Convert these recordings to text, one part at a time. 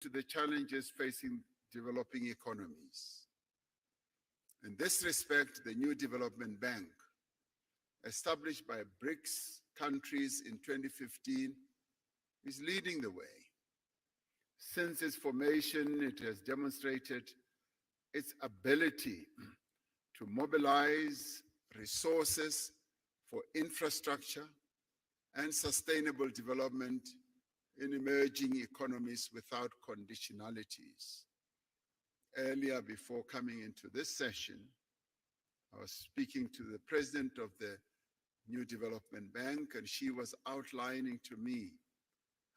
to the challenges facing developing economies. In this respect, the new development bank, established by BRICS countries in 2015, is leading the way. Since its formation, it has demonstrated its ability to mobilize resources for infrastructure and sustainable development in emerging economies without conditionalities. Earlier, before coming into this session, I was speaking to the president of the New Development Bank, and she was outlining to me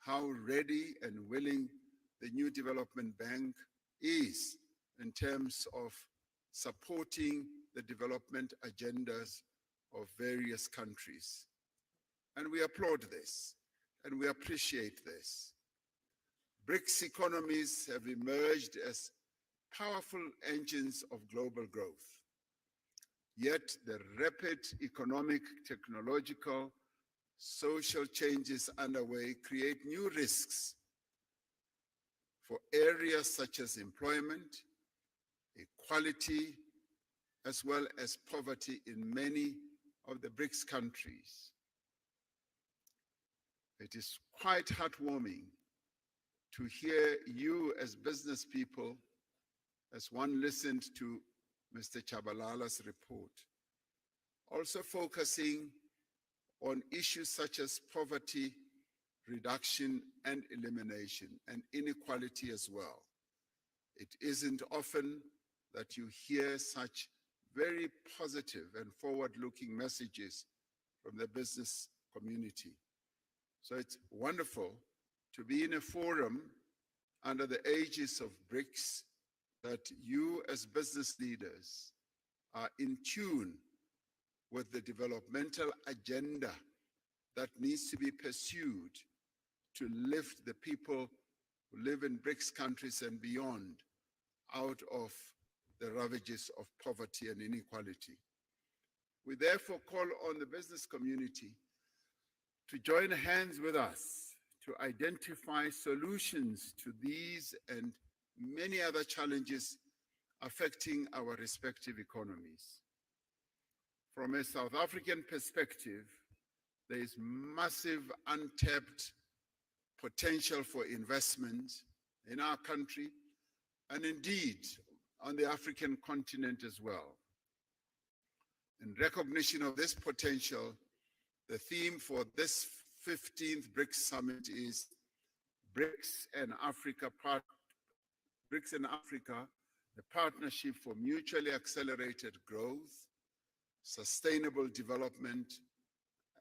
how ready and willing the New Development Bank is in terms of supporting the development agendas of various countries. And we applaud this, and we appreciate this. BRICS economies have emerged as powerful engines of global growth. Yet the rapid economic, technological, social changes underway create new risks for areas such as employment, equality, as well as poverty in many of the BRICS countries. It is quite heartwarming to hear you as business people, as one listened to Mr. Chabalala's report, also focusing on issues such as poverty reduction and elimination, and inequality as well. It isn't often that you hear such very positive and forward-looking messages from the business community. So it's wonderful to be in a forum under the aegis of BRICS that you as business leaders are in tune with the developmental agenda that needs to be pursued to lift the people who live in BRICS countries and beyond out of the ravages of poverty and inequality. We therefore call on the business community to join hands with us to identify solutions to these and many other challenges affecting our respective economies. From a South African perspective, there is massive untapped potential for investment in our country and indeed on the African continent as well. In recognition of this potential, the theme for this 15th BRICS Summit is BRICS and Africa, the partnership for mutually accelerated growth, sustainable development,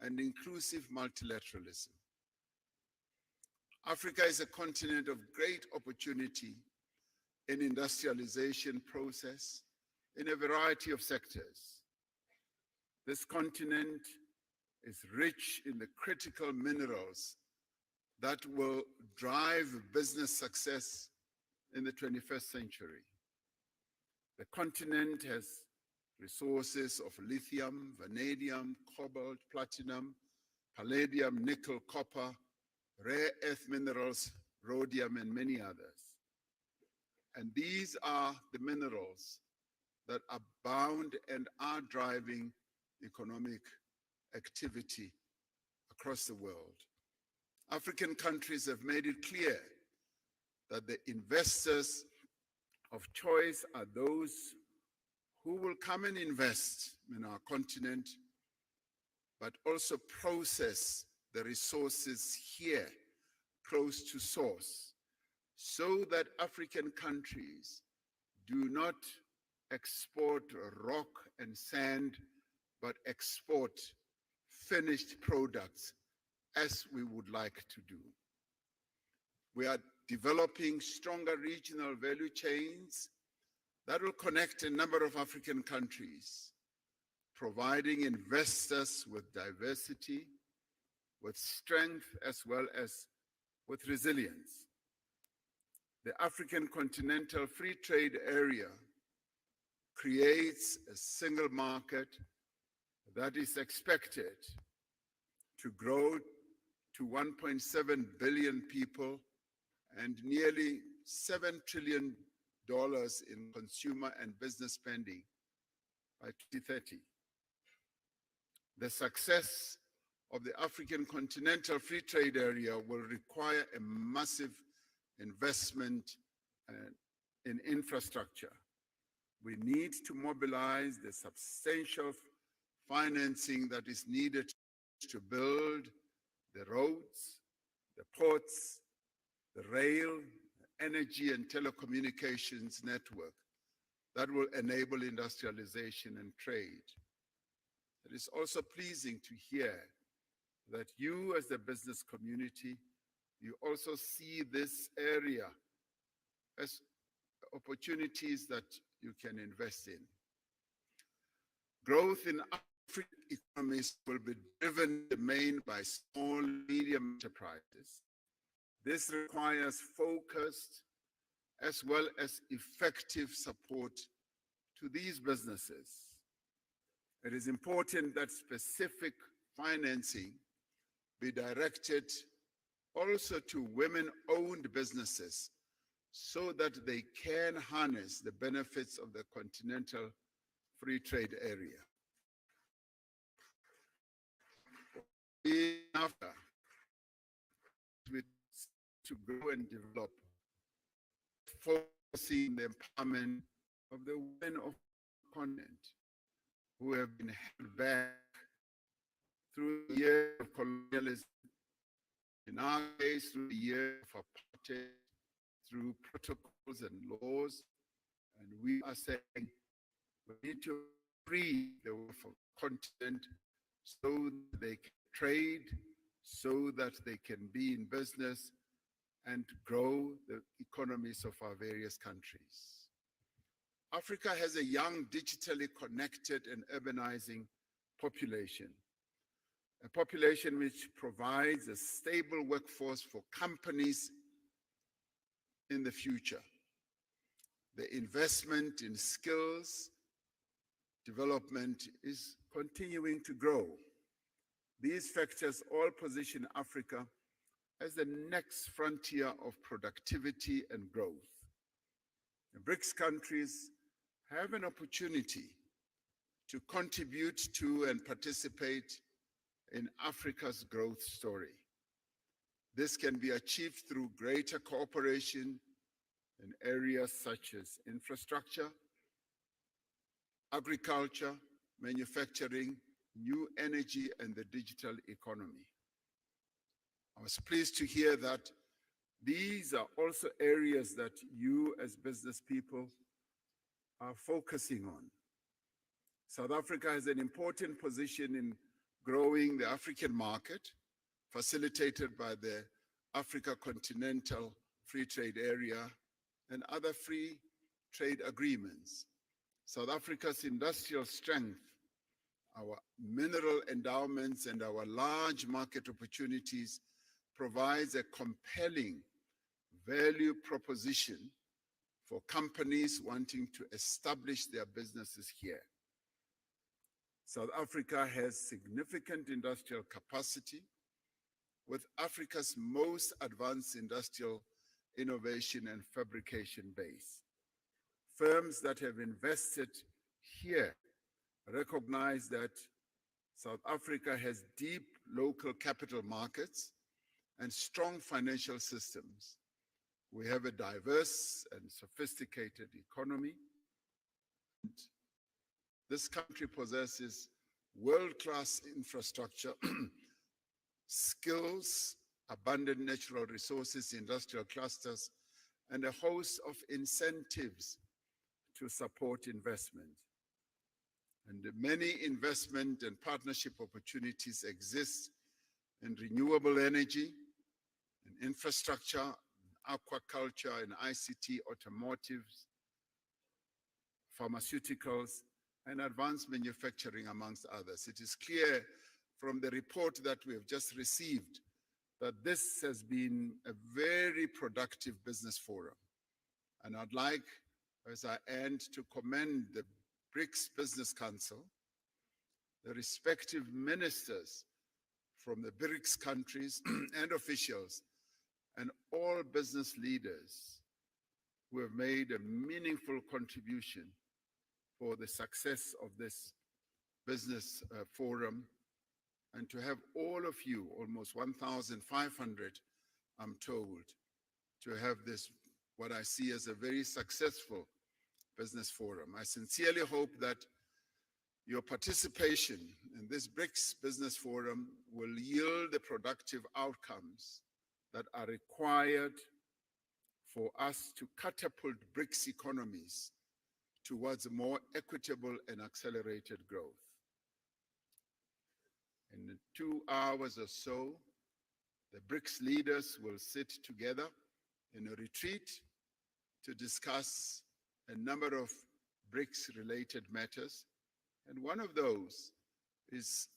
and inclusive multilateralism. Africa is a continent of great opportunity in industrialization process in a variety of sectors. This continent is rich in the critical minerals that will drive business success in the 21st century. The continent has resources of lithium, vanadium, cobalt, platinum, palladium, nickel, copper, rare earth minerals, rhodium, and many others. And these are the minerals that abound and are driving economic activity across the world. African countries have made it clear that the investors of choice are those who will come and invest in our continent, but also process the resources here close to source, so that African countries do not export rock and sand, but export finished products as we would like to do. We are developing stronger regional value chains that will connect a number of African countries, providing investors with diversity, with strength, as well as with resilience. The African Continental Free Trade Area creates a single market that is expected to grow to 1.7 billion people and nearly $7 trillion in consumer and business spending by 2030. The success of the African Continental Free Trade Area will require a massive investment in infrastructure. We need to mobilize the substantial financing that is needed to build the roads, the ports, the rail, energy and telecommunications network that will enable industrialization and trade. It is also pleasing to hear that you as the business community, you also see this area as opportunities that you can invest in. Growth in African economies will be driven mainly by small and medium enterprises. This requires focused as well as effective support to these businesses. It is important that specific financing be directed also to women-owned businesses so that they can harness the benefits of the continental free trade area. After to grow and develop, focusing the empowerment of the women of the continent who have been held back through the years of colonialism, in our case through the years of apartheid, through protocols and laws, and we are saying we need to free the continent so that they can trade, so that they can be in business and grow the economies of our various countries. Africa has a young, digitally connected and urbanizing population, a population which provides a stable workforce for companies in the future. The investment in skills development is continuing to grow. These factors all position Africa as the next frontier of productivity and growth. The BRICS countries have an opportunity to contribute to and participate in Africa's growth story. This can be achieved through greater cooperation in areas such as infrastructure, agriculture, manufacturing, new energy, and the digital economy. I was pleased to hear that these are also areas that you as business people are focusing on. South Africa has an important position in growing the African market, facilitated by the Africa Continental Free Trade Area and other free trade agreements. South Africa's industrial strength, our mineral endowments, and our large market opportunities provides a compelling value proposition for companies wanting to establish their businesses here. South Africa has significant industrial capacity with Africa's most advanced industrial innovation and fabrication base. Firms that have invested here recognize that South Africa has deep local capital markets and strong financial systems. We have a diverse and sophisticated economy. This country possesses world-class infrastructure, skills, abundant natural resources, industrial clusters, and a host of incentives to support investment. And many investment and partnership opportunities exist in renewable energy, in infrastructure, in aquaculture, in ICT, automotives, pharmaceuticals, and advanced manufacturing, amongst others. It is clear from the report that we have just received that this has been a very productive business forum. And I'd like, as I end, to commend the BRICS Business Council, the respective ministers from the BRICS countries and officials, and all business leaders who have made a meaningful contribution for the success of this business forum, and to have all of you, almost 1,500, I'm told, to have this, what I see as a very successful business forum. I sincerely hope that your participation in this BRICS Business Forum will yield the productive outcomes that are required for us to catapult BRICS economies towards more equitable and accelerated growth. In 2 hours or so, the BRICS leaders will sit together in a retreat to discuss a number of BRICS-related matters. And one of those is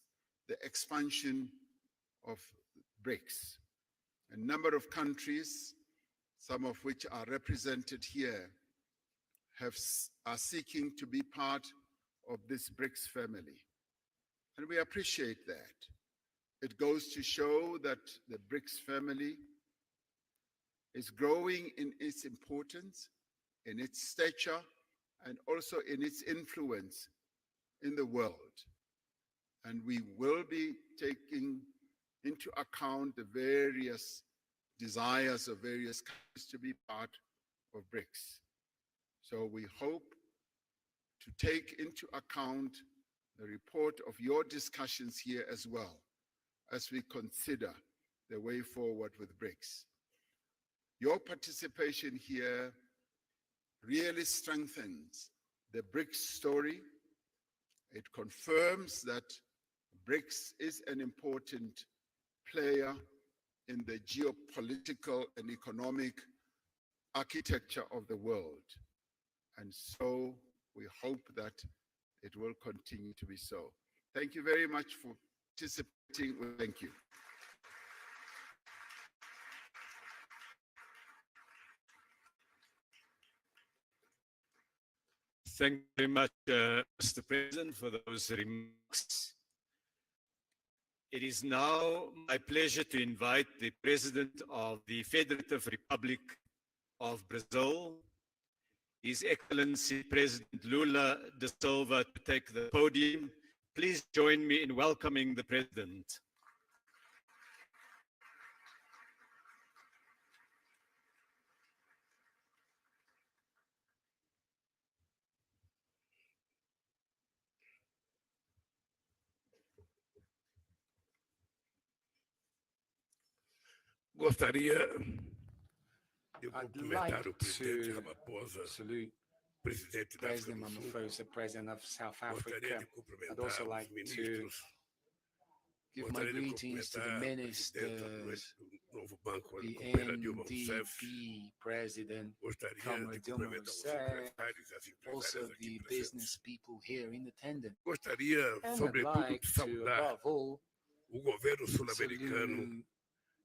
the expansion of BRICS. A number of countries, some of which are represented here, are seeking to be part of this BRICS family. And we appreciate that. It goes to show that the BRICS family is growing in its importance, in its stature, and also in its influence in the world. And we will be taking into account the various desires of various countries to be part of BRICS. So we hope to take into account the report of your discussions here as well, as we consider the way forward with BRICS. Your participation here really strengthens the BRICS story. It confirms that BRICS is an important player in the geopolitical and economic architecture of the world. And so we hope that it will continue to be so. Thank you very much for participating. Thank you. Thank you very much, Mr. President, for those remarks. It is now my pleasure to invite the President of the Federative Republic of Brazil, His Excellency President Lula da Silva, to take the podium. Please join me in welcoming the President. Gostaria de I'd cumprimentar like o presidente to Ramaphosa, salute presidente da África President do Sul. Ramaphosa, President of South Gostaria Africa. de I'd cumprimentar also os like to ministros. give my Gostaria de greetings to the cumprimentar a presidenta ministers, do novo Banco the Coopera, Dilma Rousseff. NDB President, Gostaria Comrade de Dilma cumprimentar os Rousseff, empresários e as also empresárias aqui the presentes. business people here in attendance. Gostaria, And I'd sobretudo, like de to, saudar above all, o governo sul-americano salute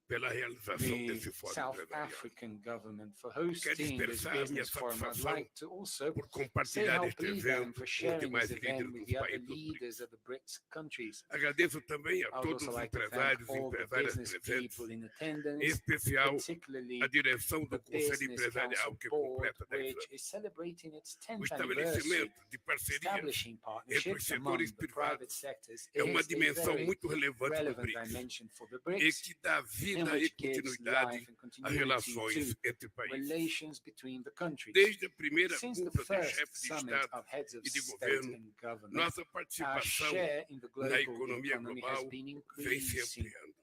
pela realização the desse fórum South empresarial. African government for Quero hosting this expressar a minha business forum. I'd satisfação like to also por say compartilhar how este pleased I am evento for com os sharing demais this event líderes with dos the other países do leaders BRICS. of the BRICS countries. Agradeço também a I would todos also os like to thank empresários e all the empresárias business presentes, people in em attendance, especial particularly a direção do the Conselho Business Empresarial, Council que Board, completa 10 which anos. is celebrating its O 10th anniversary. estabelecimento de parcerias Establishing entre partnerships os among setores the private privados sectors é uma is a dimensão very muito relevante do relevant BRICS dimension for the e BRICS, que dá in vida e which gives continuidade life and às continuity relações to entre países. relations between the countries. Desde a primeira Since the cúpula de first chefes de summit Estado of heads of e de state governo, and government, nossa our participação share in the na global economia economy has global been vem se increasing. ampliando.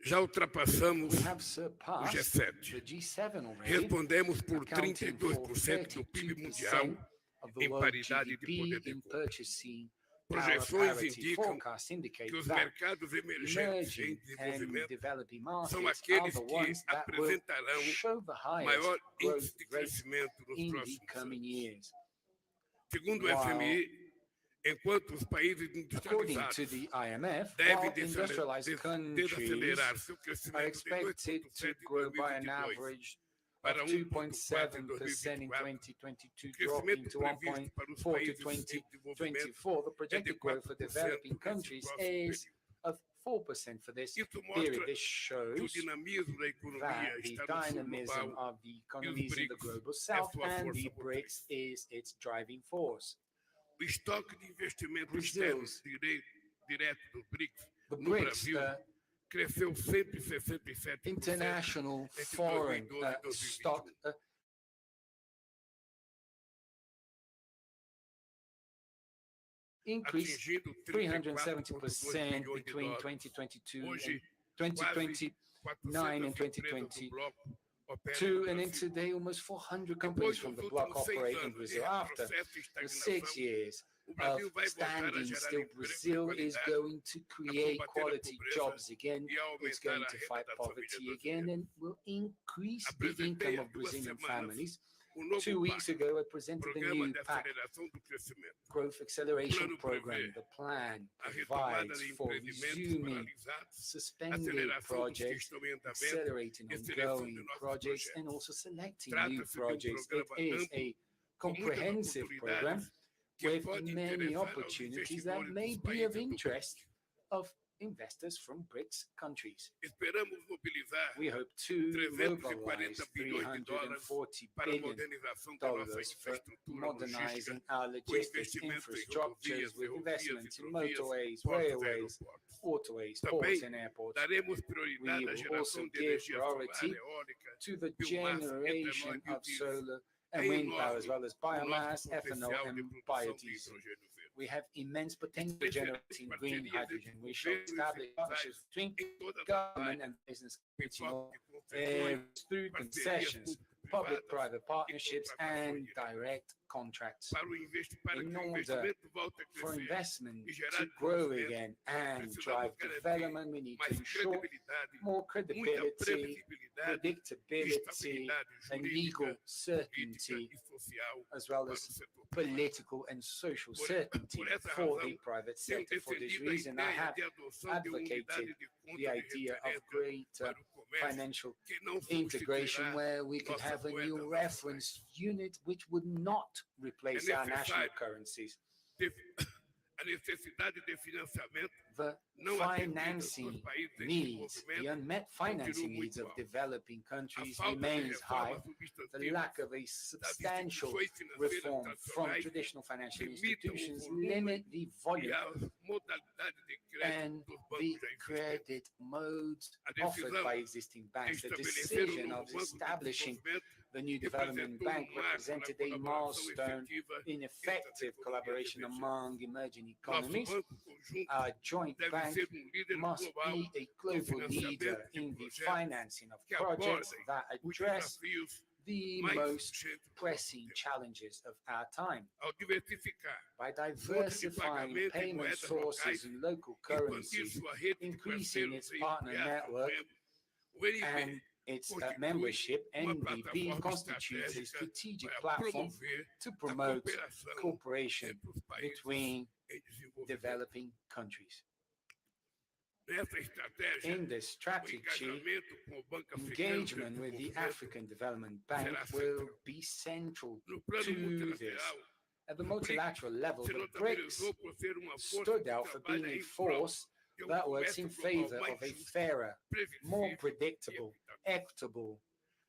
Já ultrapassamos We have o surpassed G7. the G7 already, Respondemos por accounting for 32% do PIB mundial 32% of the em world paridade de poder GDP de in compra. purchasing power Projeções parity. indicam Forecasts indicate que os that mercados emergentes em emerging and desenvolvimento developing são markets are aqueles the que ones that will apresentarão show the highest maior growth índice de rate crescimento nos in the próximos coming anos. years. Segundo o While, FMI, enquanto os países according industrializados to the IMF, devem while industrialized countries desacelerar seu crescimento are de expected to 2,7% em grow by an 2022 average para of 1,4 em 2.7% in 2024. 2022, O dropping to crescimento previsto para os 1.4 to países em desenvolvimento 2024. The é de projected growth for 4% developing nesse countries próximo is período. of 4% for this Isso period. mostra This que o shows dinamismo da economia that the está no sul dynamism global of the economies in the BRICS global é south sua and força the BRICS motriz. is its driving force. O estoque de investimento Brazil's- externo direto do BRICS The no BRICS Brasil cresceu 167% international entre foreign 2012 e stock 2021. increased atingindo 370% 34,2 bilhões de between dólares. 2022 Hoje, and 2029 400 and empresas do bloco operam 2022, no and in Brasil. today almost 400 Depois companies dos from the bloc últimos 6 operate in anos de Brazil. After retrocesso e the estagnação, 6 years o of Brasil vai voltar a standing gerar still, emprego de Brazil is qualidade, going to create combater a quality pobreza jobs again. e a It's aumentar going a to renda fight das poverty famílias again brasileiras. and will increase the Apresentei income há of 2 Brazilian semanas families. o novo 2 weeks PAC, ago, I presented the Programa new de PAC, Aceleração do Crescimento. Growth Acceleration plano Program. prevê The plan a retomada provides de for empreendimentos resuming paralisados, suspended aceleração dos que projects, estão em andamento accelerating e seleção de ongoing novos projects, and projetos. also selecting new Trata-se de projects. It programa is amplo, a com muitas comprehensive program oportunidades que with pode many interessar aos opportunities that investidores may dos be of países do interest BRICS. of investors from BRICS countries. Esperamos mobilizar We hope to 340 mobilize bilhões de dólares $340 para a billion modernização da nossa for infraestrutura modernizing logística, our com logistics investimento em infrastructures rodovias, with ferrovias, investments in hidrovias, motorways, portos e railways, aeroportos. waterways, Também ports and airports. daremos We prioridade à will geração also de give energia solar, priority eólica, to the biomassa, generation etanol e of biodiesel. solar É and wind power, enorme as well as o biomass, nosso ethanol, potencial de and produção de biodiesel. hidrogênio verde. We have immense potential Excelentes generating green parcerias hydrogen. entre We shall governos e establish partnerships cidades between em todas as government áreas, and business em community in all forma de concessões, areas through parcerias concessions, público-privadas public-private partnerships, and contratações diretas. direct contracts para in que o order investimento volte a for crescer investment e gerar to grow desenvolvimento. again and Precisamos drive garantir development. We need to mais ensure credibilidade, more muita credibility, previsibilidade, predictability, estabilidade and jurídica, legal política certainty, e social as well para o as setor privado. political and social Por certainty essa for razão, the private tenho sector. For this defendido a reason, I ideia have de adoção de uma unidade advocated de conta the de idea of referência greater para o comércio financial que não integration substituirá where we could nossa have a moeda new nacional. reference unit which would not replace our national necessário currencies. A necessidade de financiamento The não atendida financing nos países em needs, the desenvolvimento unmet financing continua needs muito of alta. developing A countries falta de remains high. reformas The substantivas lack of a das substantial instituições financeiras reform from tradicionais traditional financial limitam o institutions volume limit the e volume as modalidades de crédito and dos the bancos já existentes. credit modes A offered decisão by existing de banks. The estabelecer um decision novo of banco de establishing desenvolvimento the new development representou bank marco na represented a colaboração milestone efetiva in entre effective as economias collaboration emergentes. among emerging Nosso economies. banco conjunto Our joint deve bank ser líder must global be a global leader financiamento de in the projetos financing of que projects abordem that os address desafios the mais most urgentes do nosso pressing tempo. challenges of our time. Ao diversificar By fontes de diversifying pagamento em payment moedas sources locais, in local expandir currencies, sua rede de increasing parceiros its e partner ampliar seu network membro, o NB and its constitui membership, uma NDB plataforma constitutes a estratégica strategic para platform promover to a promote cooperação cooperation entre os países between em desenvolvimento. developing countries. Nessa estratégia, In this o strategy, engajamento com o Banco Africano de engagement with the Desenvolvimento African Development Bank will be central no plano to this. multilateral At the multilateral level, se the BRICS notabilizou por ser uma força stood que out for being trabalha a em prol force de that works in comércio favor global of mais a justo, fairer, more previsível e predictable, equitativo. equitable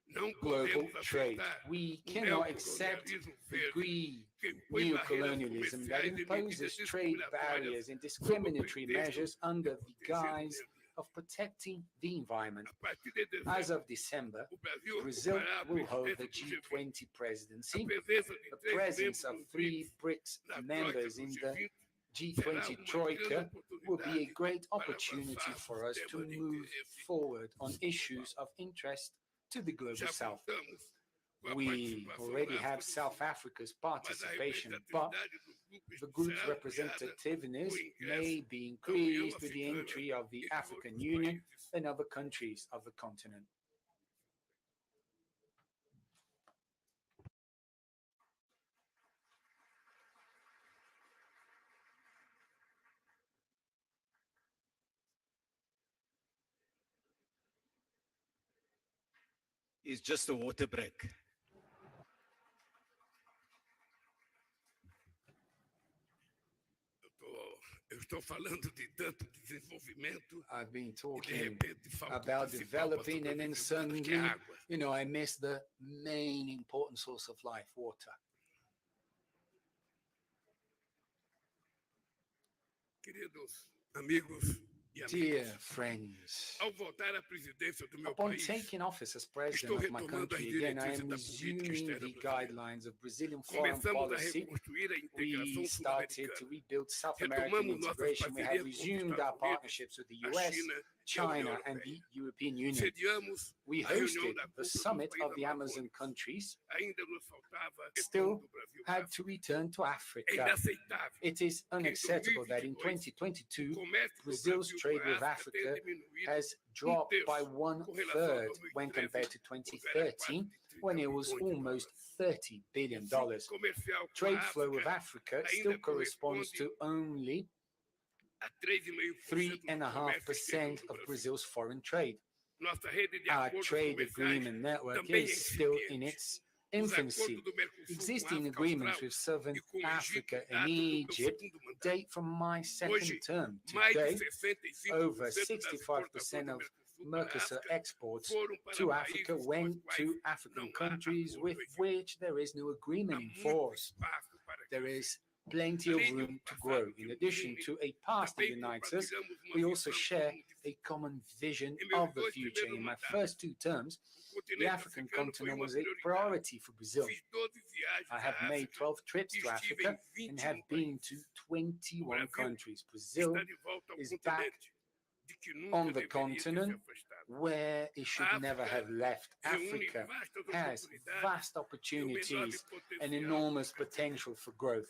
Não global podemos trade. aceitar We um cannot accept neocolonialismo the verde greed que impõe barreiras neocolonialism that comerciais e medidas imposes trade discriminatórias barriers and sob o discriminatory pretexto measures under the de proteger o guise meio ambiente. of protecting the environment. A partir de As dezembro, of December, o Brasil Brazil ocupará a will hold the presidência do G20. G20 A presidency. presença de The três presence membros of dos 3 BRICS na troika members do in the G20 G20 será uma grande Troika will be a oportunidade great para opportunity avançar for nos us to temas de move interesse forward on issues of interest to the global Já south. contamos com a We participação already da have África do South Sul, Africa's mas a participation, but representatividade do grupo the group's será ampliada representativeness com o ingresso may be União increased with the Africana entry of the e de African outros Union países. and other countries of the continent. is just a water break. Eu estou falando de tanto desenvolvimento I've been e de talking repente falta o about principal para developing, and then sobreviver, que é suddenly, a água. I miss the main important source of life, water. Queridos amigos e Dear amigas, friends, ao voltar à presidência do meu upon país, taking office as estou president of my retomando as country again, I diretrizes am da política resuming externa the brasileira. guidelines of Brazilian foreign Começamos a policy. reconstruir a integração We started to sul-americana. rebuild South American Retomamos nossas integration. We have parcerias com os resumed Estados our Unidos, partnerships with the a US, China e a União China, and Europeia. the European Union. Sediamos We a reunião hosted da the cúpula dos summit países of the Amazon amazônicos. countries, Ainda nos faltava a Still questão do Brasil. had to return to É Africa. inaceitável It is unacceptable that in o 2022, comércio do Brazil's Brasil trade com a with África tenha Africa diminuído has dropped by terço com relação a 1/3 when 2013, compared to quando era quase 2013, de 30 when it was bilhões de almost dólares. $30 billion. O fluxo comercial com a Trade flow with África Africa still corresponds to only a 3,5% do comércio exterior 3.5% do of Brasil. Brazil's foreign trade. Nossa rede de Our acordos trade comerciais agreement network também é is still in incipiente. its Os infancy. acordos do Mercosul com a Existing África agreements Austral with Southern e com o Egito Africa and datam do meu Egypt segundo mandato. date from my second Hoje, term. mais de Today, 65% over das 65% exportações of do Mercosul para a Mercosur África exports foram para to países Africa com os went quais to African não há countries acordo with efetivo. which there is no Há agreement in muito force. espaço para There crescer. is plenty of Além de room to passado grow. que In nos addition une, to a past that também unites us, compartilhamos uma we also visão share comum de a common vision Em meus of the dois future. primeiros In my mandatos, first 2 terms, o the continente African africano foi continent uma was a prioridade. priority for Brazil. Fiz 12 viagens I à have made África 12 trips e to estive Africa em and have 21 been países. to 21 Brasil countries. Brazil Está de volta ao is continente de que nunca on the deveria ter se continent afastado. where it should never have left. Reúne Africa vastas has oportunidades vast e uma enorme opportunities potencial and de enormous crescimento. potential for growth.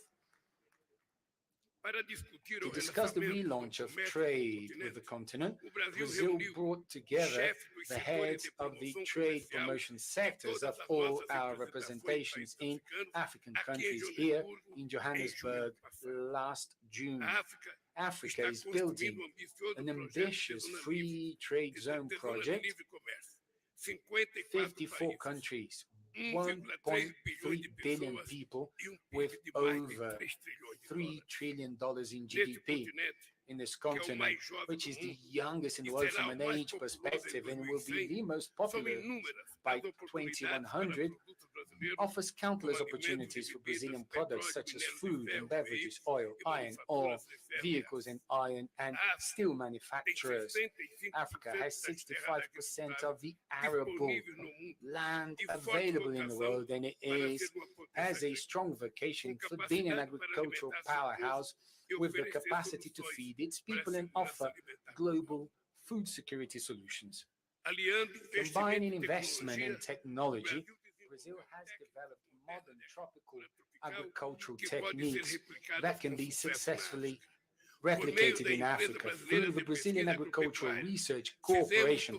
Para discutir To o discuss the relançamento do relaunch of comércio trade no with the continente, continent, o Brasil Brazil reuniu brought together chefes dos the setores heads de of the promoção trade comercial promotion de sectors todas of as all nossas our representações representations in africanos African aqui em countries here Joanesburgo in em Johannesburg junho passado. last June. A África Africa está is building construindo um ambicioso an projeto de ambitious zona livre, free trade zone de zona de project. livre comércio. 54 54 países, countries, 1,3 bilhões de 1.3 billion pessoas people e um with PIB de mais de over 3 trilhões de $3 dólares. trillion in Neste GDP continente, in this que é o continent, mais jovem which do is the mundo youngest in e the world será from o an mais age populoso em perspective and will be 2100, the most são popular inúmeras by as oportunidades para 2100, produtos brasileiros offers countless como alimentos e opportunities for bebidas, Brazilian petróleo, products such as minérios de food ferro, and beverages, veículos oil, e iron ore, manufaturas de ferro e vehicles aço. and iron and A África steel tem manufacturers. 65% Africa has das terras 65% agrícolas of the arable disponíveis no mundo land e forte available in the vocação world, and it para is ser uma has potência a strong vocation com for being an capacidade para agricultural alimentar seu povo powerhouse e with the oferecer capacity to soluções feed its para a people and segurança offer alimentar. global food security solutions. Aliando Combining investimento e investment tecnologia, and technology, o Brazil has developed modern tropical tropical agricultural que pode ser techniques replicada that can com be sucesso na successfully África. replicated in Africa. Through the Brazilian Agricultural Research Corporation,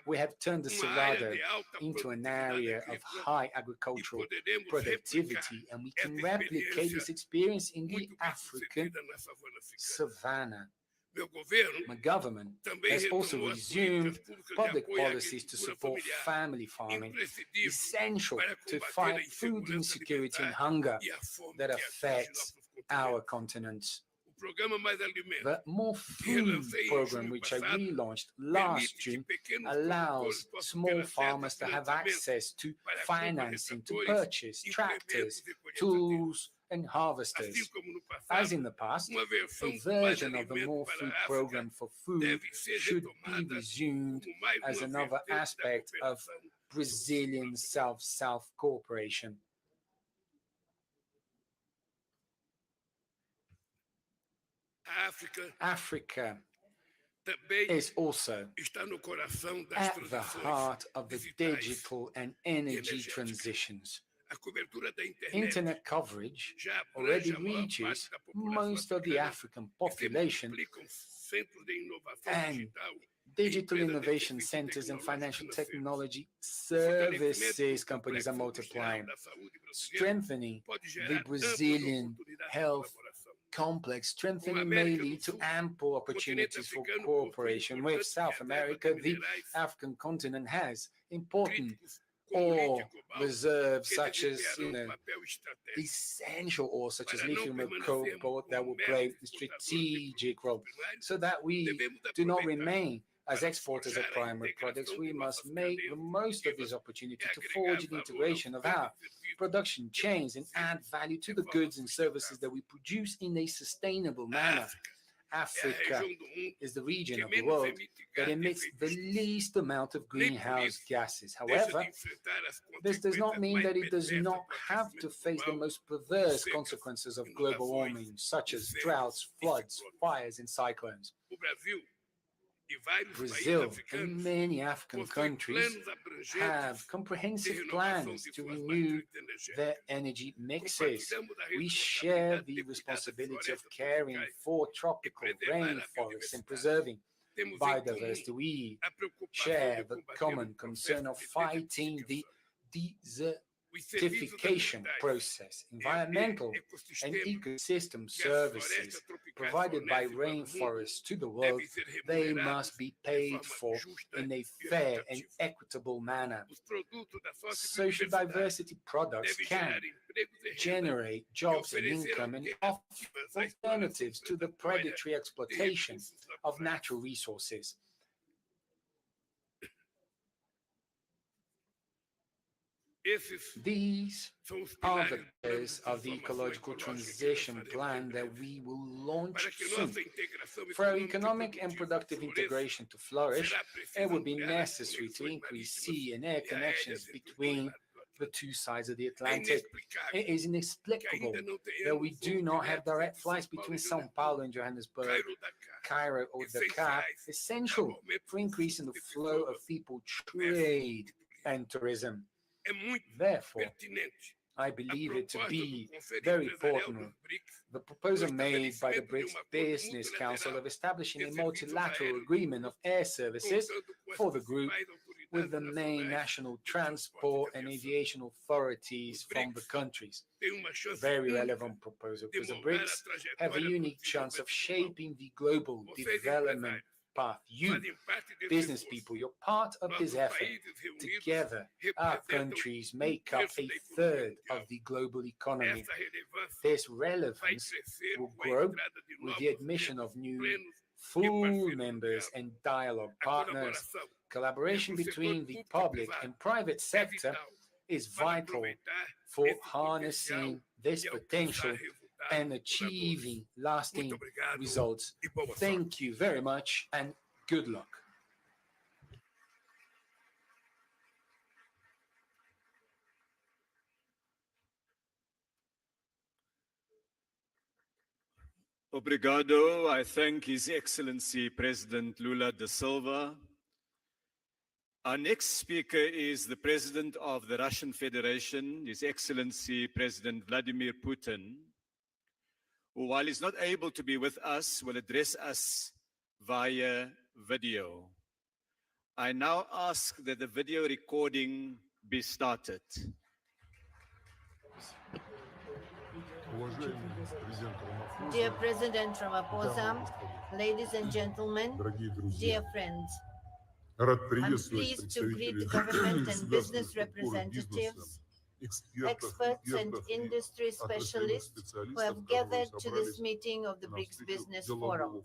we have turned the Cerrado into an area of high agricultural productivity, and we can replicate this experience in the African savannah. My government has also resumed public policies to support family farming, essential to fight food insecurity and hunger that affects our continents. The More Food program, which I relaunched last June, allows small farmers to have access to financing to purchase tractors, tools, and harvesters. As in the past, a version of the More Food program for food should be resumed as another aspect of Brazilian South-South cooperation. Africa is also at the heart of the digital and energy transitions. Internet coverage already reaches most of the African population, and digital innovation centers and financial technology services companies are multiplying, strengthening the Brazilian health complex. Strengthening may lead to ample opportunities for cooperation with South America. The African continent has important or reserves such as, essential ores such as lithium or cobalt that will play a strategic role. So that we do not remain as exporters of primary products, we must make the most of this opportunity to forge the integration of our production chains and add value to the goods and services that we produce in a sustainable manner. Africa is the region of the world that emits the least amount of greenhouse gases. However, this does not mean that it does not have to face the most perverse consequences of global warming, such as droughts, floods, fires, and cyclones. Brazil and many African countries have comprehensive plans to renew their energy mixes. We share the responsibility of caring for tropical rainforests and preserving biodiversity. We share the common concern of fighting the desertification process. Environmental and ecosystem services provided by rainforests to the world, they must be paid for in a fair and equitable manner. Social diversity products can generate jobs and income and offer alternatives to the predatory exploitation of natural resources. These are the pillars of the ecological transition plan that we will launch soon. For our economic and productive integration to flourish, it would be necessary to increase sea and air connections between the two sides of the Atlantic. It is inexplicable that we do not have direct flights between São Paulo and Johannesburg, Cairo or Dakar, essential for increasing the flow of people, trade and tourism. Therefore, I believe it to be very important, the proposal made by the BRICS Business Council of establishing a multilateral agreement of air services for the group with the main national transport and aviation authorities from the countries. Very relevant proposal, because the BRICS have a unique chance of shaping the global development path. You, business people, you're part of this effort. Together, our countries make up a third of the global economy. This relevance will grow with the admission of new full members and dialogue partners. Collaboration between the public and private sector is vital for harnessing this potential and achieving lasting results. Thank you very much and good luck. Obrigado. I thank His Excellency President Lula da Silva. Our next speaker is the President of the Russian Federation, His Excellency President Vladimir Putin, who, while he's not able to be with us, will address us via video. I now ask that the video recording be started. Dear President Ramaphosa, ladies and gentlemen, dear friends, I'm pleased to greet the government and business representatives, experts and industry specialists who have gathered to this meeting of the BRICS Business Forum.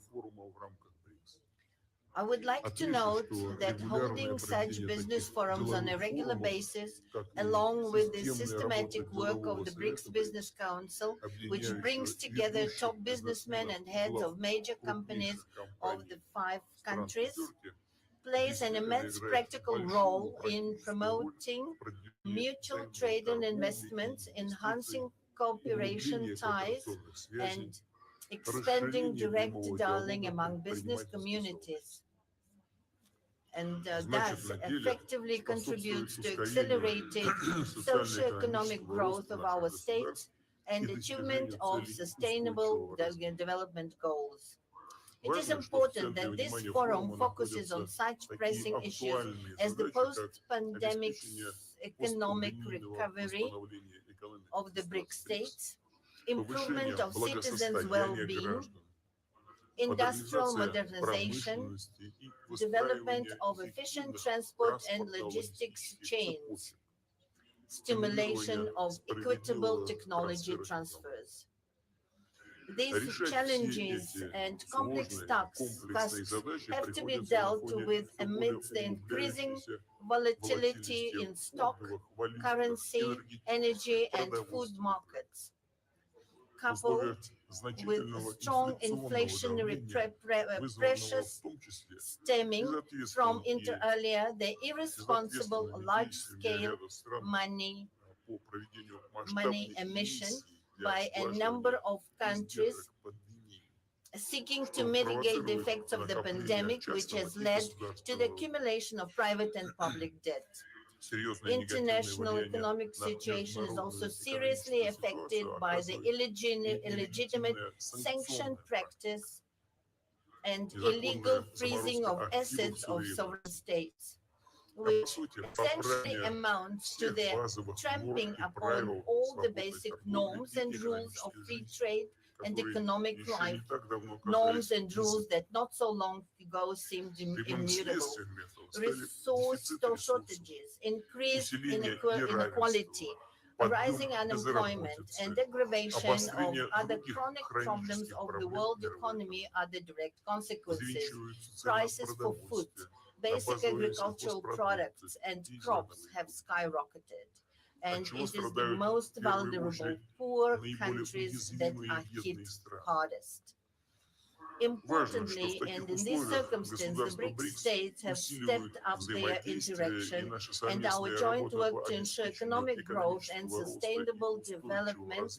I would like to note that holding such business forums on a regular basis, along with the systematic work of the BRICS Business Council, which brings together top businessmen and heads of major companies of the 5 countries, plays an immense practical role in promoting mutual trade and investments, enhancing cooperation ties, and expanding direct dialogue among business communities. And thus effectively contributes to accelerated socio-economic growth of our states and achievement of sustainable development goals. It is important that this forum focuses on such pressing issues as the post-pandemic economic recovery of the BRICS states, improvement of citizens' well-being, industrial modernization, development of efficient transport and logistics chains, stimulation of equitable technology transfers. These challenges and complex tasks have to be dealt with amidst the increasing volatility in stock, currency, energy, and food markets, coupled with strong inflationary pressures stemming from, inter alia, the irresponsible large-scale money emission by a number of countries seeking to mitigate the effects of the pandemic, which has led to the accumulation of private and public debt. International economic situation is also seriously affected by the illegitimate sanction practice and illegal freezing of assets of sovereign states, which essentially amounts to the trampling upon all the basic norms and rules of free trade and economic life, norms and rules that not so long ago seemed immutable. Resource shortages, increased inequality, rising unemployment, and aggravation of other chronic problems of the world economy are the direct consequences. Prices for food, basic agricultural products, and crops have skyrocketed, and it is the most vulnerable, poor countries that are hit hardest. Importantly, and in these circumstances, the BRICS states have stepped up their interaction, and our joint work to ensure economic growth and sustainable development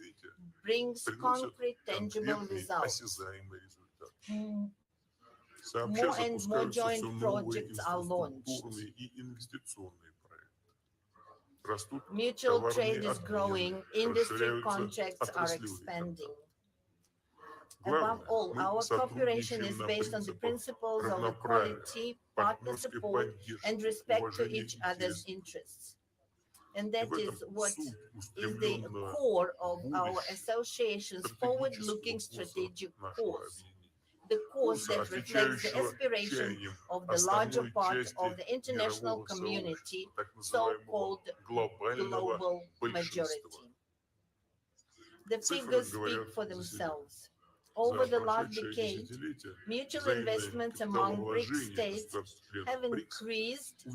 brings concrete, tangible results. More and more joint projects are launched. Mutual trade is growing, industry contracts are expanding. Above all, our cooperation is based on the principles of equality, partner support, and respect to each other's interests. And that is what is the core of our association's forward-looking strategic course. The course that reflects the aspiration of the larger part of the international community, so-called global majority. The figures speak for themselves. Over the last decade, mutual investments among BRICS states have increased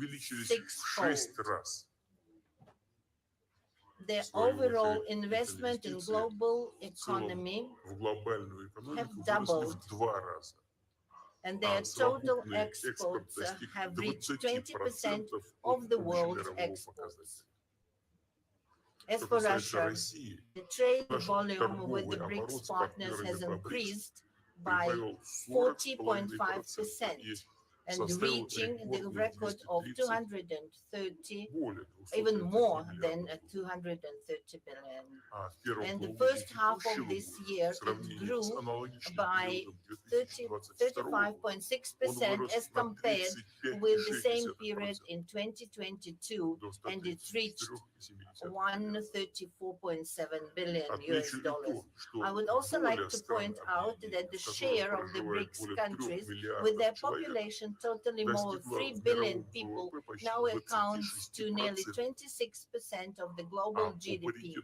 sixfold. The overall investment in global economy have doubled, and their total exports have reached 20% of the world's exports. As for Russia, the trade volume with the BRICS partners has increased by 40.5% and reaching the record of 230, even more than 230 billion. And the first half of this year, it grew by 35.6% as compared with the same period in 2022, and it reached $134.7 billion US dollars. I would also like to point out that the share of the BRICS countries, with their population totaling more than 3 billion people, now accounts to nearly 26% of the global GDP.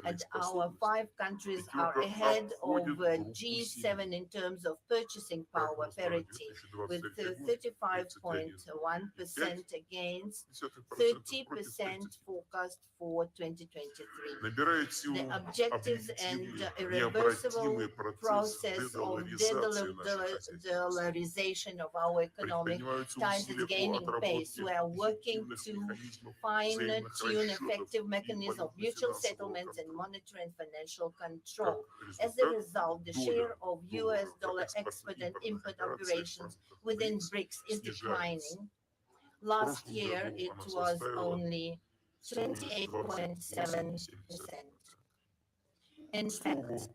And our 5 countries are ahead of G7 in terms of purchasing power parity, with 35.1% against 30% forecast for 2023. The objectives and irreversible process of de-dollarization of our economic ties is gaining pace. We are working to fine-tune effective mechanisms of mutual settlements and monetary and financial control. As a result, the share of US dollar export and import operations within BRICS is declining. Last year, it was only 28.7%. In fact,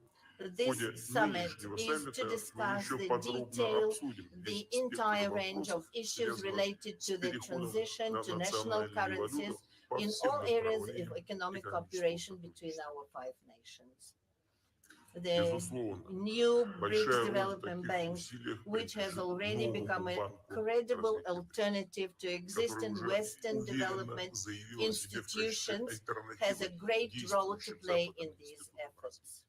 this summit is to discuss the entire range of issues related to the transition to national currencies in all areas of economic cooperation between our 5 nations. the new BRICS Development Bank, which has already become a credible alternative to existing Western development institutions, has a great role to play in these efforts.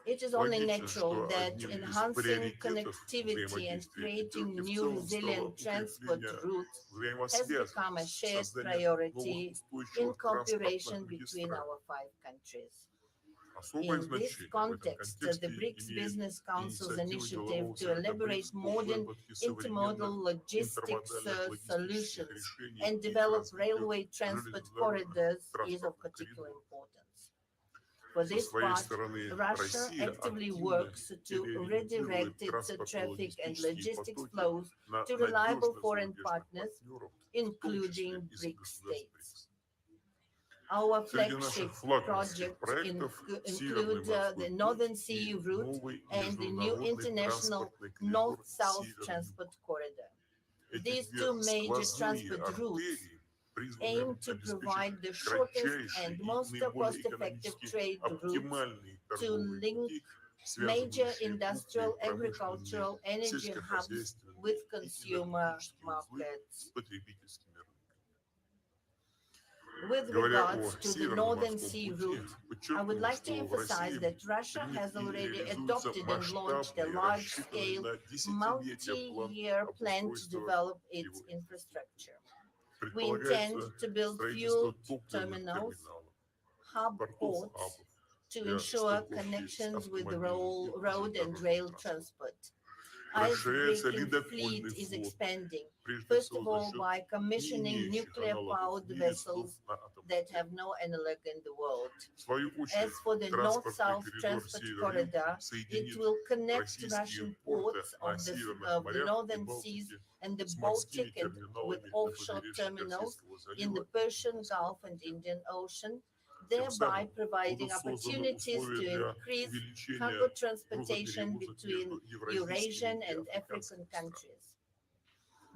It is only natural that enhancing connectivity and creating new resilient transport routes has become a shared priority in cooperation between our 5 countries. In this context, the BRICS Business Council's initiative to elaborate modern intermodal logistics solutions and develop railway transport corridors is of particular importance. For this part, Russia actively works to redirect its traffic and logistics flows to reliable foreign partners, including BRICS states. Our flagship projects include the Northern Sea route and the new international North-South transport corridor. These 2 major transport routes aim to provide the shortest and most cost-effective trade routes to link major industrial, agricultural, energy hubs with consumer markets. With regards to the Northern Sea route, I would like to emphasize that Russia has already adopted and launched a large-scale, multi-year plan to develop its infrastructure. We intend to build fuel terminals, hub ports, to ensure connections with the road and rail transport. Icebreaking fleet is expanding, first of all by commissioning nuclear-powered vessels that have no analog in the world. As for the North-South transport corridor, it will connect Russian ports of the Northern Seas and the Baltic and with offshore terminals in the Persian Gulf and Indian Ocean, thereby providing opportunities to increase cargo transportation between Eurasian and African countries.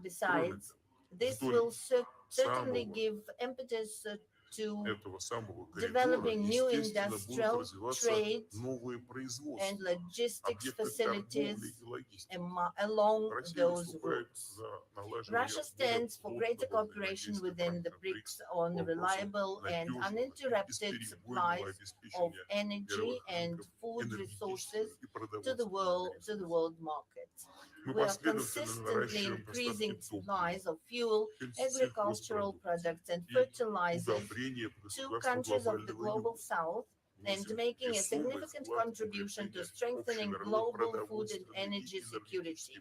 Besides, this will certainly give impetus to developing new industrial, trade, and logistics facilities along those routes. Russia stands for greater cooperation within the BRICS on reliable and uninterrupted supplies of energy and food resources to the world market. We are consistently increasing supplies of fuel, agricultural products, and fertilizers to countries of the Global South and making a significant contribution to strengthening global food and energy security,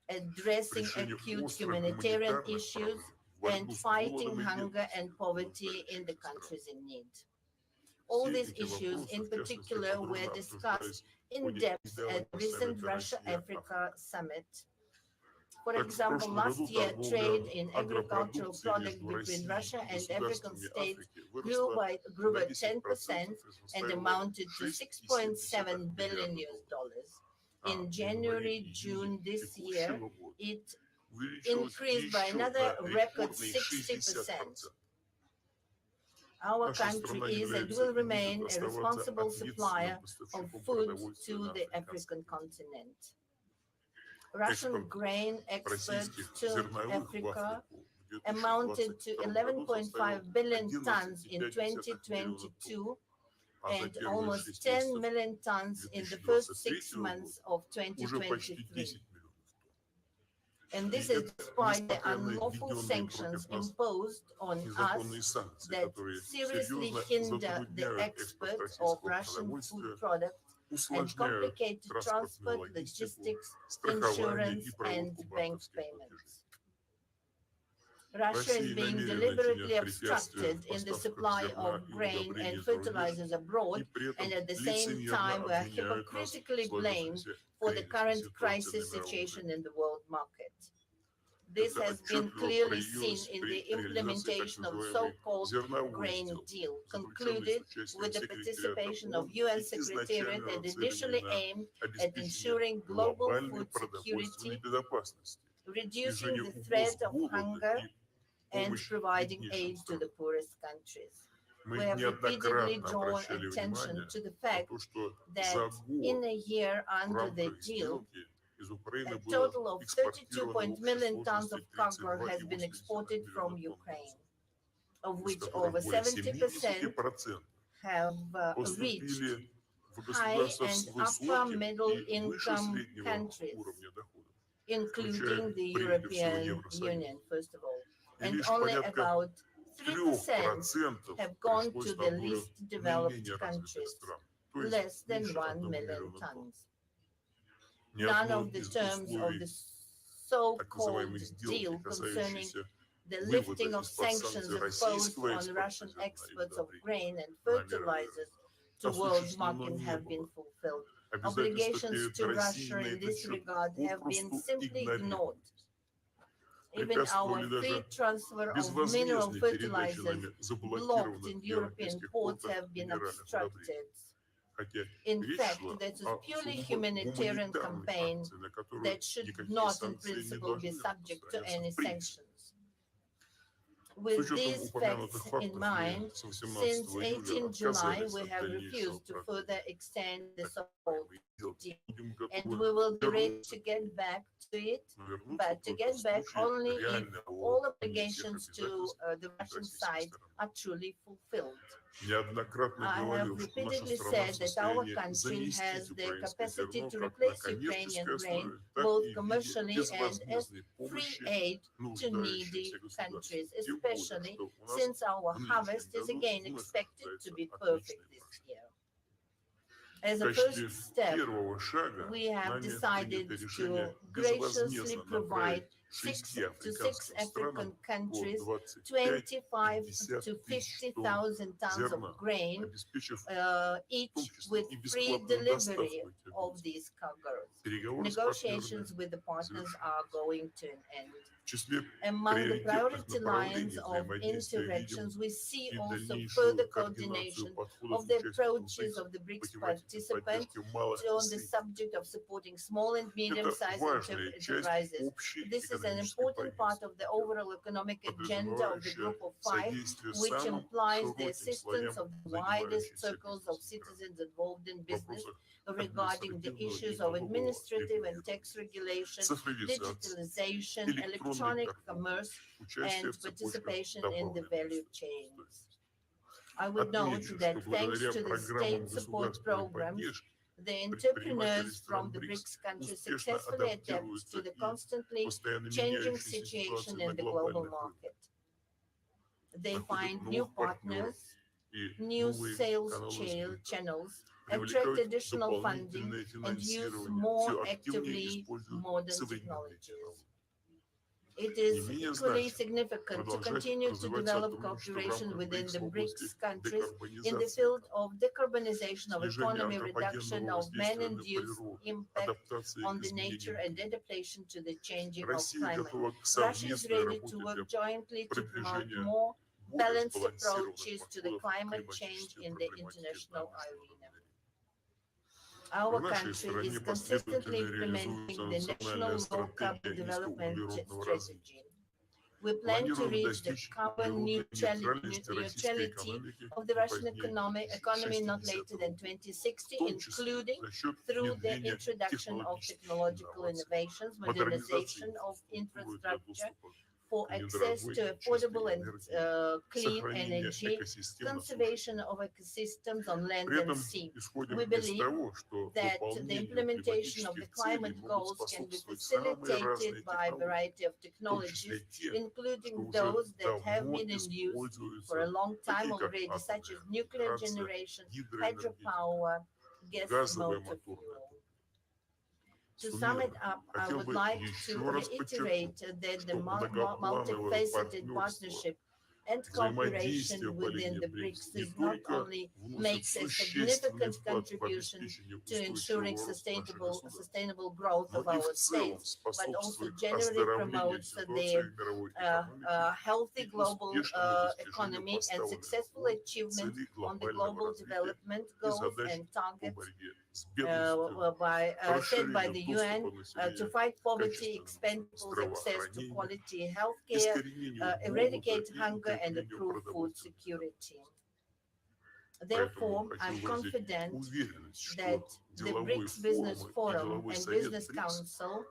addressing acute humanitarian issues, and fighting hunger and poverty in the countries in need. All these issues in particular were discussed in depth at recent Russia-Africa Summit. For example, last year, trade in agricultural products between Russia and African states grew by 10% and amounted to $6.7 billion. In January-June this year, it increased by another record 60%. Our country is and will remain a responsible supplier of food to the African continent. Russian grain exports to Africa amounted to 11.5 billion tons in 2022 and almost 10 million tons in the first 6 months of 2023. And this is despite the unlawful sanctions imposed on us that seriously hinder the export of Russian food products and complicate transport, logistics, insurance, and bank payments. Russia is being deliberately obstructed in the supply of grain and fertilizers abroad, and at the same time we are hypocritically blamed for the current crisis situation in the world market. This has been clearly seen in the implementation of the so-called grain deal, concluded with the participation of UN Secretariat and initially aimed at ensuring global food security, reducing the threat of hunger, and providing aid to the poorest countries. We have repeatedly drawn attention to the fact that in a year under the deal, a total of 32 million tons of cargo has been exported from Ukraine, of which over 70% have reached high and upper middle income countries, including the European Union, first of all. And only about 3% have gone to the least developed countries, less than 1 million tons. None of the terms of the so-called deal concerning the lifting of sanctions imposed on Russian exports of grain and fertilizers to world market have been fulfilled. Obligations to Russia in this regard have been simply ignored. Even our free transfer of mineral fertilizers blocked in European ports have been obstructed. In fact, that is purely humanitarian campaign that should not in principle be subject to any sanctions. With these facts in mind, since 18 July, we have refused to further extend the so-called deal, and we will be ready to get back to it, but to get back only if all obligations to the Russian side are truly fulfilled. I have repeatedly said that our country has the capacity to replace Ukrainian grain both commercially and as free aid to needy countries, especially since our harvest is again expected to be perfect this year. As a first step, we have decided to graciously provide to six African countries 25 to 50,000 tons of grain, each with free delivery of these cargoes. Negotiations with the partners are going to an end. Among the priority lines of interactions, we see also further coordination of the approaches of the BRICS participants on the subject of supporting small and medium-sized enterprises. This is an important part of the overall economic agenda of the Group of Five, which implies the assistance of the widest circles of citizens involved in business regarding the issues of administrative and tax regulation, digitalization, electronic commerce, and participation in the value chains. I would note that thanks to the state support programs, the entrepreneurs from the BRICS countries successfully adapt to the constantly changing situation in the global market. They find new partners, new sales channels, attract additional funding, and use more actively modern technologies. It is equally significant to continue to develop cooperation within the BRICS countries in the field of decarbonization of economy, reduction of man-induced impact on the nature, and adaptation to the changing of climate. Russia is ready to work jointly to promote more balanced approaches to the climate change in the international arena. Our country is consistently implementing the national low-carbon development strategy. We plan to reach the carbon neutrality of the Russian economy not later than 2060, including through the introduction of technological innovations, modernization of infrastructure for access to affordable and clean energy, conservation of ecosystems on land and sea. We believe that the implementation of the climate goals can be facilitated by a variety of technologies, including those that have been in use for a long time already, such as nuclear generation, hydropower, gas motor fuel. To sum it up, I would like to reiterate that the multifaceted partnership and cooperation within the BRICS is not only makes a significant contribution to ensuring sustainable growth of our states, but also generally promotes the healthy global economy and successful achievement on the global development goals and targets set by the UN to fight poverty, expand people's access to quality healthcare, eradicate hunger, and improve food security. Therefore, I'm confident that the BRICS Business Forum and Business Council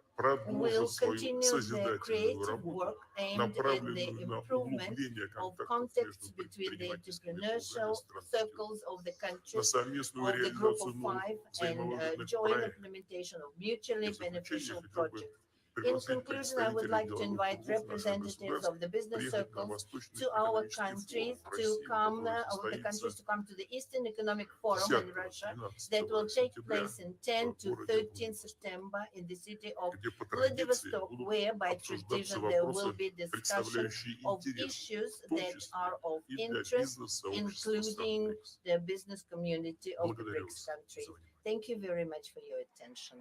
will continue their creative work aimed at the improvement of contacts between the entrepreneurial circles of the countries of the Group of Five and joint implementation of mutually beneficial projects. In conclusion, I would like to invite representatives of the business circles to our countries to come, to the Eastern Economic Forum in Russia that will take place in 10 to 13 September in the city of Vladivostok, where by tradition there will be discussion of issues that are of interest, including the business community of the BRICS countries. Thank you very much for your attention.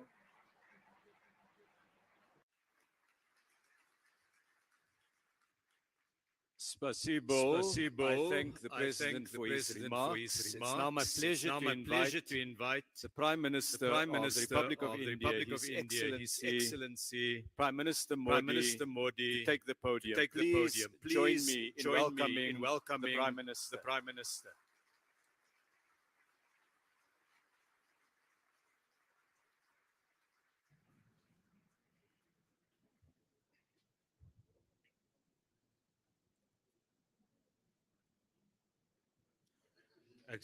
Spasibo. I thank the President for his remarks. It's now my pleasure to invite the Prime Minister of the Republic of India, His Excellency Prime Minister Modi, to take the podium. Please join me in welcoming the Prime Minister.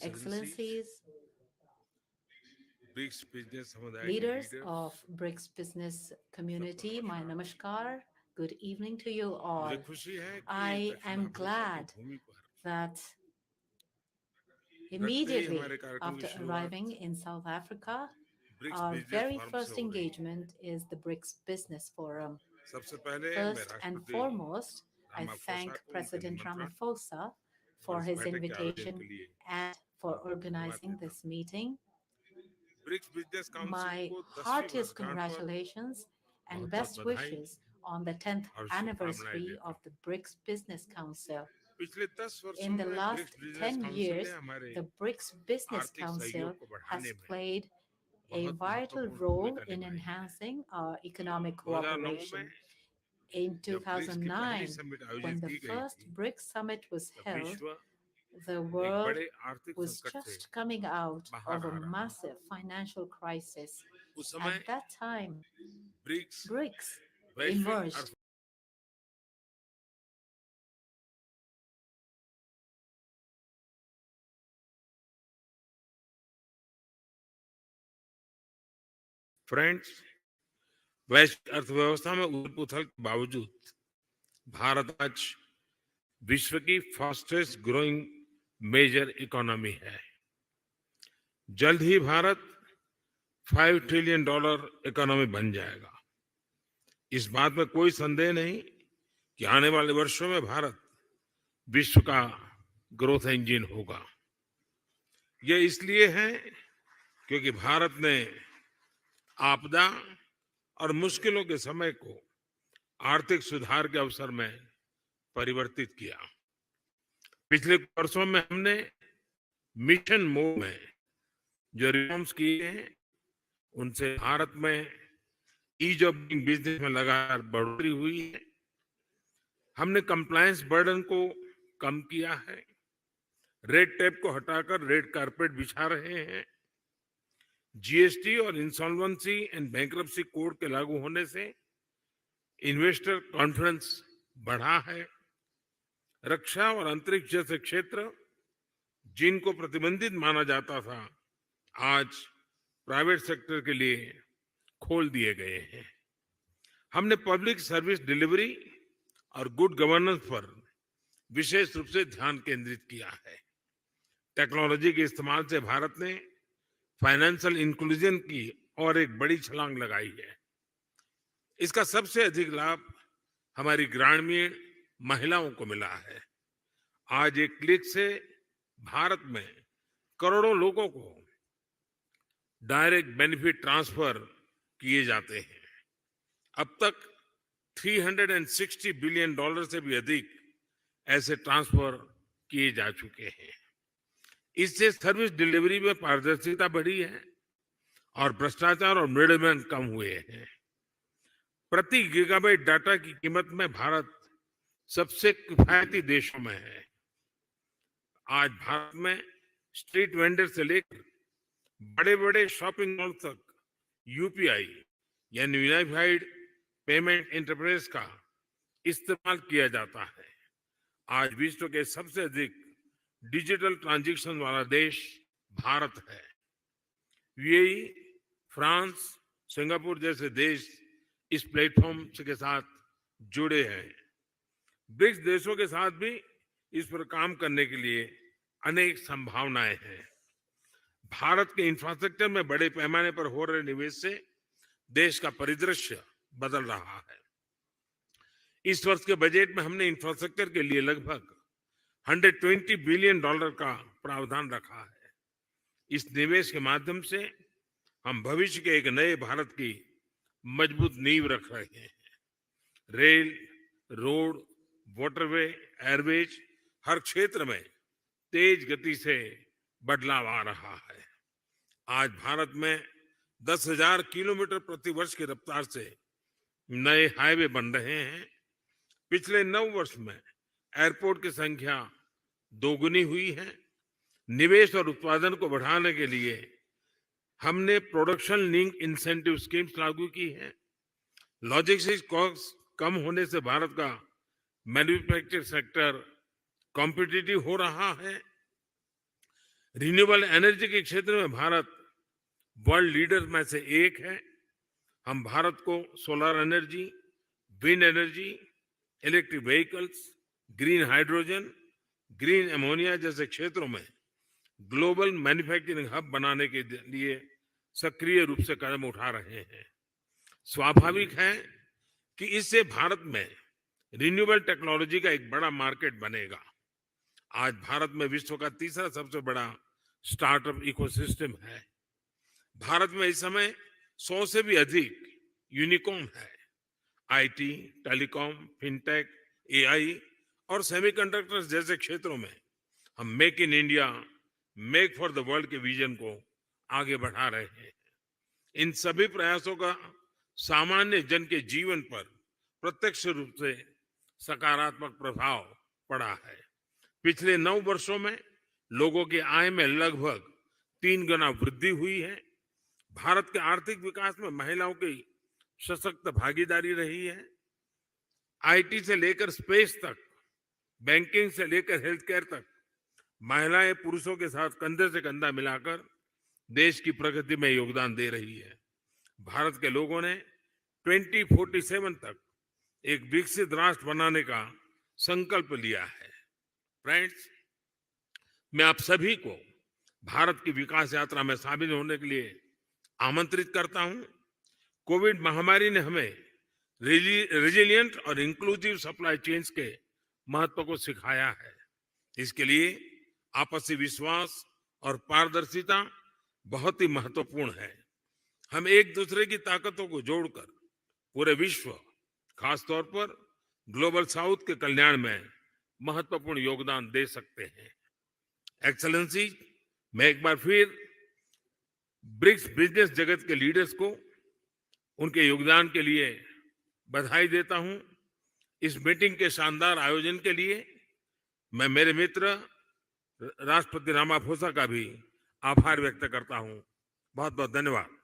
Excellencies, leaders of BRICS business community, my namaskar. Good evening to you all. I am glad that immediately after arriving in South Africa, our very first engagement is the BRICS Business Forum. First and foremost, I thank President Ramaphosa for his invitation and for organizing this meeting. My heartiest congratulations and best wishes on the 10th anniversary of the BRICS Business Council. In the last 10 years, the BRICS Business Council has played a vital role in enhancing our economic cooperation. In 2009, when the first BRICS Summit was held, the world was just coming out of a massive financial crisis. At that time, BRICS emerged friends, वैश्विक अर्थव्यवस्था में उथल-पुथल के बावजूद भारत आज विश्व की fastest growing major economy है। जल्द ही भारत $5 ट्रिलियन इकोनॉमी बन जाएगा। इस बात में कोई संदेह नहीं कि आने वाले वर्षों में भारत विश्व का ग्रोथ इंजन होगा। ये इसलिए है क्योंकि भारत ने आपदा और मुश्किलों के समय को आर्थिक सुधार के अवसर में परिवर्तित किया। पिछले वर्षों में हमने मिशन मोड में जो रिफॉर्म्स किए हैं, उनसे भारत में ईज ऑफ डूइंग बिजनेस में लगातार बढ़ोतरी हुई है। हमने कंप्लायंस बर्डन को कम किया है, रेड टेप को हटाकर रेड कारपेट बिछा रहे हैं। जीएसटी और इंसॉल्वेंसी एंड बैंक्रप्सी कोड के लागू होने से इन्वेस्टर कॉन्फिडेंस बढ़ा है। रक्षा और अंतरिक्ष जैसे क्षेत्र जिनको प्रतिबंधित माना जाता था, आज प्राइवेट सेक्टर के लिए खोल दिए गए हैं। हमने पब्लिक सर्विस डिलीवरी और गुड गवर्नेंस पर विशेष रूप से ध्यान केंद्रित किया है। टेक्नोलॉजी के इस्तेमाल से भारत ने फाइनेंशियल इंक्लूजन की और एक बड़ी छलांग लगाई है। इसका सबसे अधिक लाभ हमारी ग्रामीण महिलाओं को मिला है। आज एक क्लिक से भारत में करोड़ों लोगों को डायरेक्ट बेनिफिट ट्रांसफर किए जाते हैं। अब तक $360 बिलियन से भी अधिक ऐसे ट्रांसफर किए जा चुके हैं। इससे सर्विस डिलीवरी में पारदर्शिता बढ़ी है और भ्रष्टाचार और मिडलमैन कम हुए हैं। प्रति गीगाबाइट डाटा की कीमत में भारत सबसे किफायती देशों में है। आज भारत में स्ट्रीट वेंडर से लेकर बड़े बड़े शॉपिंग मॉल तक यूपीआई यानी यूनिफाइड पेमेंट इंटरफेस का इस्तेमाल किया जाता है। आज विश्व के सबसे अधिक डिजिटल ट्रांजैक्शन वाला देश भारत है। यूएई, फ्रांस, सिंगापुर जैसे देश इस प्लेटफॉर्म के साथ जुड़े हैं। ब्रिक्स देशों के साथ भी इस पर काम करने के लिए अनेक संभावनाएं हैं। भारत के इंफ्रास्ट्रक्चर में बड़े पैमाने पर हो रहे निवेश से देश का परिदृश्य बदल रहा है। इस वर्ष के बजट में हमने इंफ्रास्ट्रक्चर के लिए लगभग $120 बिलियन का प्रावधान रखा है। इस निवेश के माध्यम से हम भविष्य के एक नए भारत की मजबूत नींव रख रहे हैं। रेल, रोड, वाटरवे, एयरवेज हर क्षेत्र में तेज गति से बदलाव आ रहा है। आज भारत में 10,000 किलोमीटर प्रति वर्ष की रफ्तार से नए हाईवे बन रहे हैं। पिछले 9 वर्ष में एयरपोर्ट की संख्या दोगुनी हुई है। निवेश और उत्पादन को बढ़ाने के लिए हमने प्रोडक्शन लिंक इंसेंटिव स्कीम्स लागू की है। लॉजिस्टिक्स कॉस्ट कम होने से भारत का मैन्युफैक्चरिंग सेक्टर कॉम्पिटिटिव हो रहा है। रिन्यूएबल एनर्जी के क्षेत्र में भारत वर्ल्ड लीडर में से एक है। हम भारत को solar energy, wind energy, electric vehicles, green hydrogen, green ammonia जैसे क्षेत्रों में ग्लोबल मैन्युफैक्चरिंग हब बनाने के लिए सक्रिय रूप से कदम उठा रहे हैं। स्वाभाविक है कि इससे भारत में रिन्यूएबल टेक्नोलॉजी का एक बड़ा मार्केट बनेगा। आज भारत में विश्व का तीसरा सबसे बड़ा स्टार्टअप इकोसिस्टम है। भारत में इस समय 100 से भी अधिक यूनिकॉर्न है। आईटी, टेलीकॉम, फिनटेक, एआई और सेमीकंडक्टर्स जैसे क्षेत्रों में हम make in India, make for the world के विजन को आगे बढ़ा रहे हैं। इन सभी प्रयासों का सामान्य जन के जीवन पर प्रत्यक्ष रूप से सकारात्मक प्रभाव पड़ा है। पिछले 9 वर्षों में लोगों की आय में लगभग 3 गुना वृद्धि हुई है। भारत के आर्थिक विकास में महिलाओं की सशक्त भागीदारी रही है। आईटी से लेकर स्पेस तक, बैंकिंग से लेकर हेल्थ केयर तक महिलाएं पुरुषों के साथ कंधे से कंधा मिलाकर देश की प्रगति में योगदान दे रही है। भारत के लोगों ने 2047 तक एक विकसित राष्ट्र बनाने का संकल्प लिया है। फ्रेंड्स, मैं आप सभी को भारत की विकास यात्रा में शामिल होने के लिए आमंत्रित करता हूं। कोविड महामारी ने हमें रेजिलिएंट और इंक्लूसिव सप्लाई चेन्स के महत्व को सिखाया है। इसके लिए आपसी विश्वास और पारदर्शिता बहुत ही महत्वपूर्ण है। हम एक दूसरे की ताकतों को जोड़कर पूरे विश्व, खासतौर पर ग्लोबल साउथ के कल्याण में महत्वपूर्ण योगदान दे सकते हैं। एक्सेलेंसी, मैं एक बार फिर ब्रिक्स बिजनेस जगत के लीडर्स को उनके योगदान के लिए बधाई देता हूं। इस मीटिंग के शानदार आयोजन के लिए मैं मेरे मित्र राष्ट्रपति रामाफोसा का भी आभार व्यक्त करता हूं। बहुत बहुत धन्यवाद।